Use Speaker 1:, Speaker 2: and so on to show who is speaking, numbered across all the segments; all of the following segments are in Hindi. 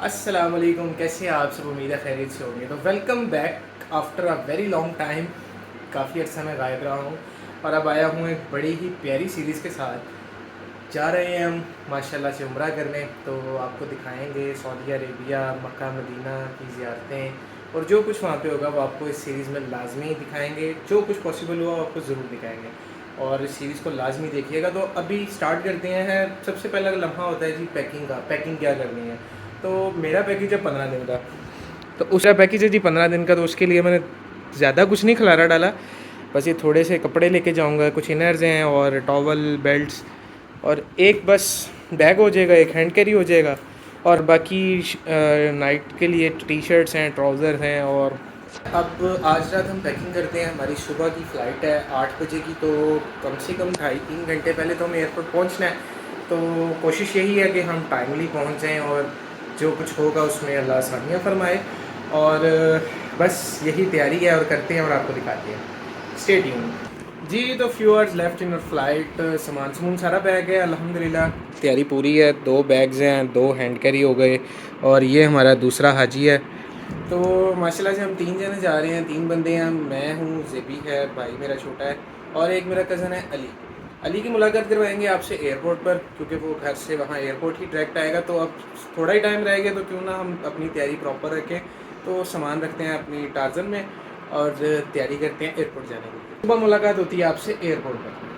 Speaker 1: अस्सलाम वालेकुम, कैसे हैं आप सब। उम्मीद है खैरियत से होंगे। तो welcome back after a very long time. काफ़ी अर्सा मैं गायब रहा हूँ और अब आया हूँ एक बड़ी ही प्यारी सीरीज़ के साथ। जा रहे हैं हम माशाल्लाह से उम्रा करने, तो आपको दिखाएंगे सऊदी अरेबिया, मक्का मदीना की ज़ियारतें और जो कुछ वहाँ पे होगा वो आपको इस सीरीज़ में लाजमी दिखाएंगे। जो कुछ पॉसिबल हुआ वो आपको ज़रूर दिखाएंगे और इस सीरीज़ को लाजमी देखिएगा। तो अभी स्टार्ट करते हैं। सबसे पहला लम्हा होता है जी पैकिंग का। पैकिंग क्या करनी है। तो मेरा पैकेज है 15 दिन का। तो उसका पैकेज है जी 15 दिन का। तो उसके लिए मैंने ज़्यादा कुछ नहीं खिलारा डाला, बस ये थोड़े से कपड़े लेके जाऊंगा, कुछ इनर्स हैं और टॉवल, बेल्ट्स और एक बस बैग हो जाएगा, एक हैंड कैरी हो जाएगा और बाकी नाइट के लिए टी शर्ट्स हैं, ट्राउज़र हैं। और अब आज रात हम पैकिंग करते हैं। हमारी सुबह की फ़्लाइट है 8 बजे की, तो कम से कम 2.5-3 घंटे पहले तो हमें एयरपोर्ट पहुंचना है। तो कोशिश यही है कि हम टाइमली पहुंच जाएं और जो कुछ होगा उसमें अल्लाह आसानियाँ फरमाए। और बस यही तैयारी है और करते हैं और आपको दिखाते हैं। स्टे ट्यून्ड जी। तो few hours left in flight. सामान समून सारा बैग है अल्हम्दुलिल्लाह, तैयारी पूरी है। 2 बैग्स हैं, 2 हैंड कैरी हो गए और ये हमारा दूसरा हाजी है। तो माशाल्लाह से हम 3 जने जा रहे हैं, 3 बंदे हैं। मैं हूँ, ज़ेबी है, भाई मेरा छोटा है और एक मेरा कज़न है अली। अली की मुलाकात करवाएंगे आपसे एयरपोर्ट पर, क्योंकि वो घर से वहाँ एयरपोर्ट ही डायरेक्ट आएगा। तो अब थोड़ा ही टाइम रह गया, तो क्यों ना हम अपनी तैयारी प्रॉपर रखें। तो सामान रखते हैं अपनी टार्जन में और तैयारी करते हैं एयरपोर्ट जाने की। सुबह मुलाकात होती है आपसे एयरपोर्ट पर।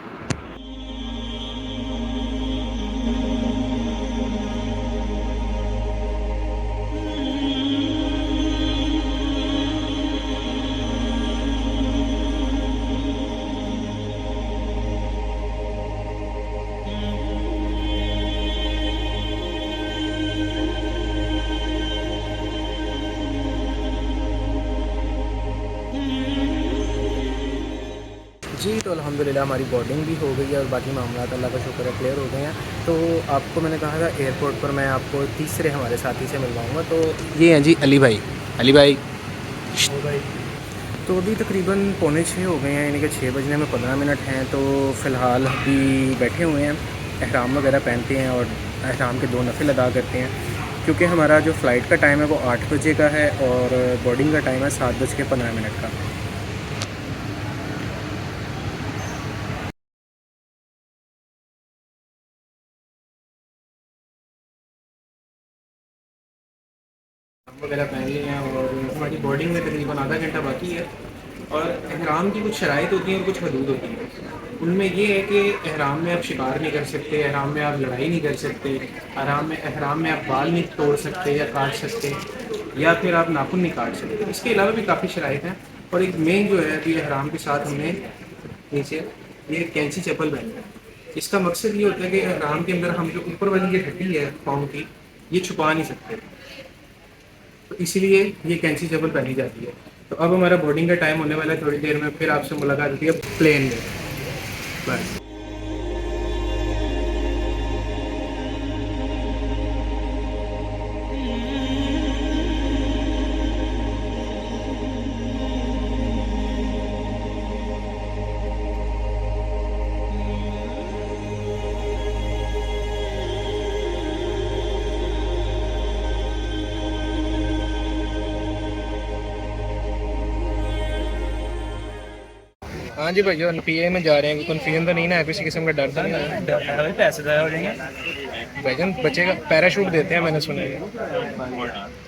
Speaker 1: जी। तो अल्हम्दुलिल्लाह हमारी बोर्डिंग भी हो गई है और बाकी मामला अल्लाह का शुक्र है क्लियर हो गए हैं। तो आपको मैंने कहा था एयरपोर्ट पर मैं आपको तीसरे हमारे साथी से मिलवाऊँगा। तो ये हैं जी अली भाई। अली भाई भाई। तो अभी तकरीबन 5:45 हो गए हैं, यानी कि 6 बजने में 15 मिनट हैं। तो फ़िलहाल अभी बैठे हुए हैं, एहराम वगैरह पहनते हैं और एहराम के 2 नफिल अदा करते हैं, क्योंकि हमारा जो फ़्लाइट का टाइम है वो 8 बजे का है और बोर्डिंग का टाइम है 7:15 का। वगैरह पहन लिए हैं और हमारी बोर्डिंग में तकरीबन आधा घंटा बाकी है। और एहराम की कुछ शराइत होती हैं और कुछ हदूद होती हैं। उनमें ये है कि एहराम में आप शिकार नहीं कर सकते, एहराम में आप लड़ाई नहीं कर सकते, एहराम में आप बाल नहीं तोड़ सकते या काट सकते, या फिर आप नाखून नहीं काट सकते। इसके अलावा भी काफ़ी शराइत हैं। और एक मेन जो है कि एहराम के साथ हमने नीचे ये कैंची चप्पल पहनी है। इसका मकसद ये होता है कि एहराम के अंदर हम जो ऊपर वाली ये हड्डी है पाँव की, ये छुपा नहीं सकते, तो इसीलिए ये कैंची चप्पल पहनी जाती है। तो अब हमारा बोर्डिंग का टाइम होने वाला है, थोड़ी देर में फिर आपसे मुलाकात होती है प्लेन में। बस। हाँ जी भैया, पीए में जा रहे हैं। कन्फ्यूजन तो नहीं ना है, किसी किस्म का डर तो नहीं है?
Speaker 2: पैसे ज़्यादा हो जाएंगे।
Speaker 1: भाईजान बचेगा। पैराशूट देते हैं, मैंने सुना है।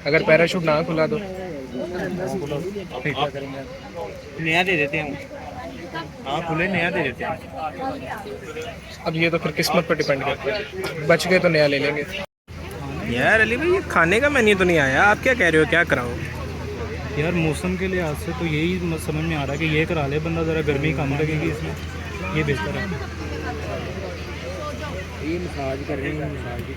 Speaker 1: अगर पैराशूट ना खुला तो
Speaker 2: नया दे देते हैं। हाँ खुले नया दे देते हैं।
Speaker 1: अब ये तो फिर किस्मत पर डिपेंड करता है। बच गए तो नया ले लेंगे। यार अली भाई, ये खाने का मेन्यू तो नहीं आया, आप क्या कह रहे हो, क्या कराओ?
Speaker 2: यार मौसम के लिहाज से तो यही समझ में आ रहा है कि ये करा ले बंदा, ज़रा गर्मी कम लगेगी इसमें, ये बेहतर है।
Speaker 1: ये मसाज कर रहे हैं, मसाज भी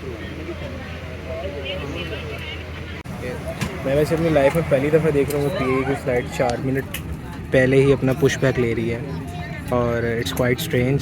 Speaker 1: मैं वैसे अपनी लाइफ में पहली दफ़ा देख रहा हूँ पीए की फ़्लाइट 4 मिनट पहले ही अपना पुश बैक ले रही है और इट्स क्वाइट स्ट्रेंज।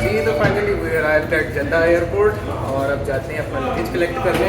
Speaker 1: जी तो finally we arrived at Jeddah airport और अब जाते हैं अपना लगेज कलेक्ट करने।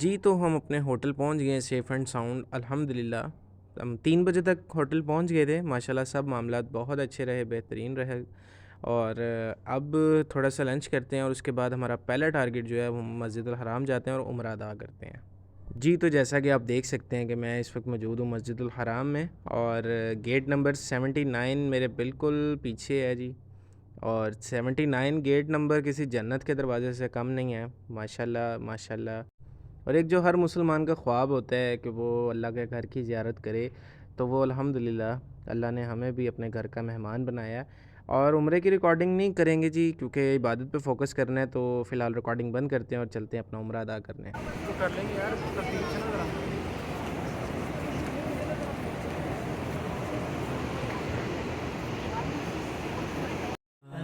Speaker 1: जी तो हम अपने होटल पहुंच गए सेफ़ एंड साउंड अल्हम्दुलिल्लाह। हम 3 बजे तक होटल पहुंच गए थे। माशाल्लाह सब मामलात बहुत अच्छे रहे, बेहतरीन रहे। और अब थोड़ा सा लंच करते हैं और उसके बाद हमारा पहला टारगेट जो है वो मस्जिदुल हराम जाते हैं और उम्रा अदा करते हैं। जी तो जैसा कि आप देख सकते हैं कि मैं इस वक्त मौजूद हूँ मस्जिदुल हराम में और गेट नंबर 79 मेरे बिल्कुल पीछे है जी। और 79 गेट नंबर किसी जन्नत के दरवाज़े से कम नहीं है। माशाल्लाह माशाल्लाह। और एक जो हर मुसलमान का ख्वाब होता है कि वो अल्लाह के घर की ज़ियारत करे, तो वो अल्हम्दुलिल्लाह अल्लाह ने हमें भी अपने घर का मेहमान बनाया। और उम्रे की रिकॉर्डिंग नहीं करेंगे जी क्योंकि इबादत पे फोकस करना है, तो फ़िलहाल रिकॉर्डिंग बंद करते हैं और चलते हैं अपना उम्रा अदा करने। तो कर लेंगे यार,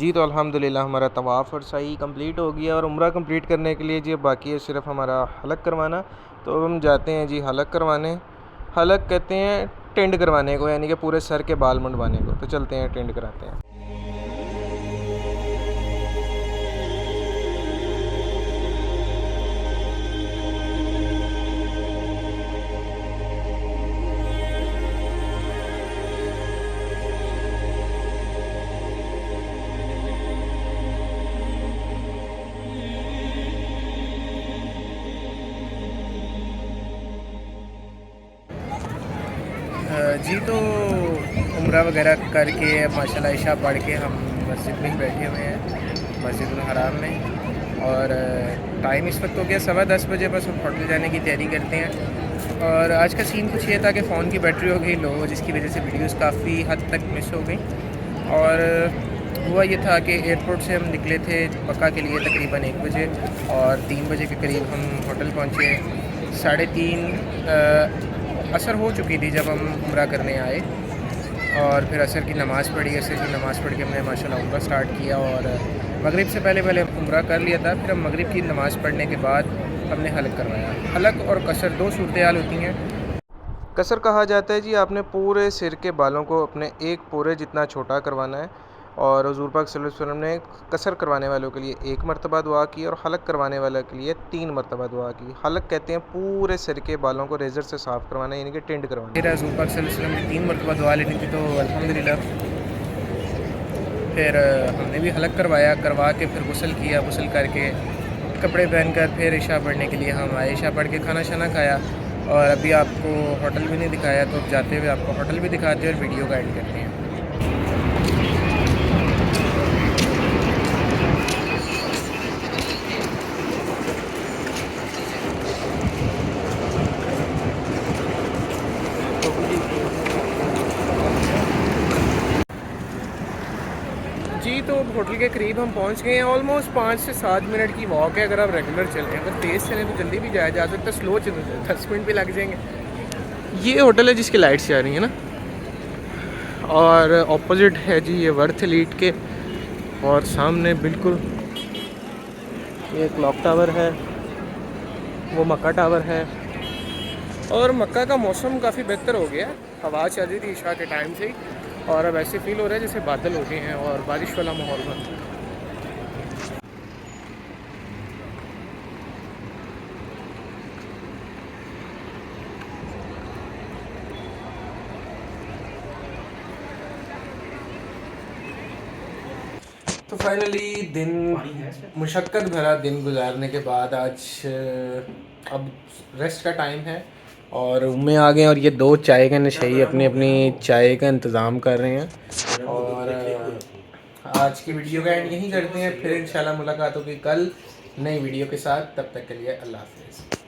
Speaker 1: जी तो अल्हम्दुलिल्लाह हमारा तवाफ़ और सही कंप्लीट हो गया और उम्रा कंप्लीट करने के लिए जी अब बाकी है सिर्फ हमारा हलक करवाना। तो अब हम जाते हैं जी हलक करवाने। हलक कहते हैं टेंड करवाने को, यानी कि पूरे सर के बाल मुंडवाने को। तो चलते हैं टेंड कराते हैं। जी तो उम्रा वगैरह करके माशाल्लाह इशा पढ़ के हम मस्जिद में ही बैठे हुए हैं, मस्जिदुल हराम में। और टाइम इस वक्त हो गया 10:15 बजे, बस हम होटल जाने की तैयारी करते हैं। और आज का सीन कुछ ये था कि फ़ोन की बैटरी हो गई लो, जिसकी वजह से वीडियोस काफ़ी हद तक मिस हो गई। और हुआ ये था कि एयरपोर्ट से हम निकले थे मक्का के लिए तकरीबन 1 बजे और 3 बजे के करीब हम होटल पहुँचे। 3:30 असर हो चुकी थी जब हम उम्रा करने आए और फिर असर की नमाज़ पढ़ी। असर की नमाज़ पढ़ के हमने माशाल्लाह उम्रा स्टार्ट किया और मगरिब से पहले उम्रा कर लिया था। फिर हम मगरिब की नमाज़ पढ़ने के बाद हमने हलक करवाया। हलक और कसर 2 सूरत हाल होती हैं। कसर कहा जाता है जी आपने पूरे सिर के बालों को अपने एक पूरे जितना छोटा करवाना है और हुज़ूर पाक सल्लल्लाहु अलैहि वसल्लम ने कसर करवाने वालों के लिए 1 मरतबा दुआ की और हलक करवाने वालों के लिए 3 मरतबा दुआ की। हलक कहते हैं पूरे सिर के बालों को रेज़र से साफ़ करवाना, यानी कि टेंड करवाना। फिर हुज़ूर पाक सल्लल्लाहु अलैहि वसल्लम ने 3 मरतबा दुआ लेनी थी तो अल्हम्दुलिल्लाह फिर हमने भी हलक करवा के फिर गुस्ल किया। गुस्ल करके कपड़े पहनकर फिर इशा पढ़ने के लिए हम आए। इशा पढ़ के खाना शाना खाया और अभी आपको होटल भी नहीं दिखाया तो अब जाते हुए आपको होटल भी दिखाते हैं और वीडियो का एंड करते हैं। जी तो होटल के करीब हम पहुंच गए हैं। ऑलमोस्ट 5 से 7 मिनट की वॉक है। अगर आप रेगुलर चलें, अगर तेज़ चलें तो जल्दी भी जाया जा सकता है, स्लो चलें 10 मिनट भी लग जाएंगे। ये होटल है जिसकी लाइट्स जा रही हैं ना, और ऑपोजिट है जी ये वर्थ एलीट के, और सामने बिल्कुल ये क्लॉक टावर है, वो मक्का टावर है। और मक्का का मौसम काफ़ी बेहतर हो गया, हवा चल रही थी इशा के टाइम से ही और अब ऐसे फील हो रहा है जैसे बादल हो गए हैं और बारिश वाला माहौल बन रहा है। तो फाइनली दिन मुशक्क़त भरा दिन गुजारने के बाद आज अब रेस्ट का टाइम है और में आ गए और ये 2 चाय के नशई अपनी अपनी चाय का इंतज़ाम कर रहे हैं। और आज की वीडियो का एंड यहीं करते हैं, फिर इंशाल्लाह मुलाकात होगी कल नई वीडियो के साथ। तब तक के लिए अल्लाह हाफ़िज़।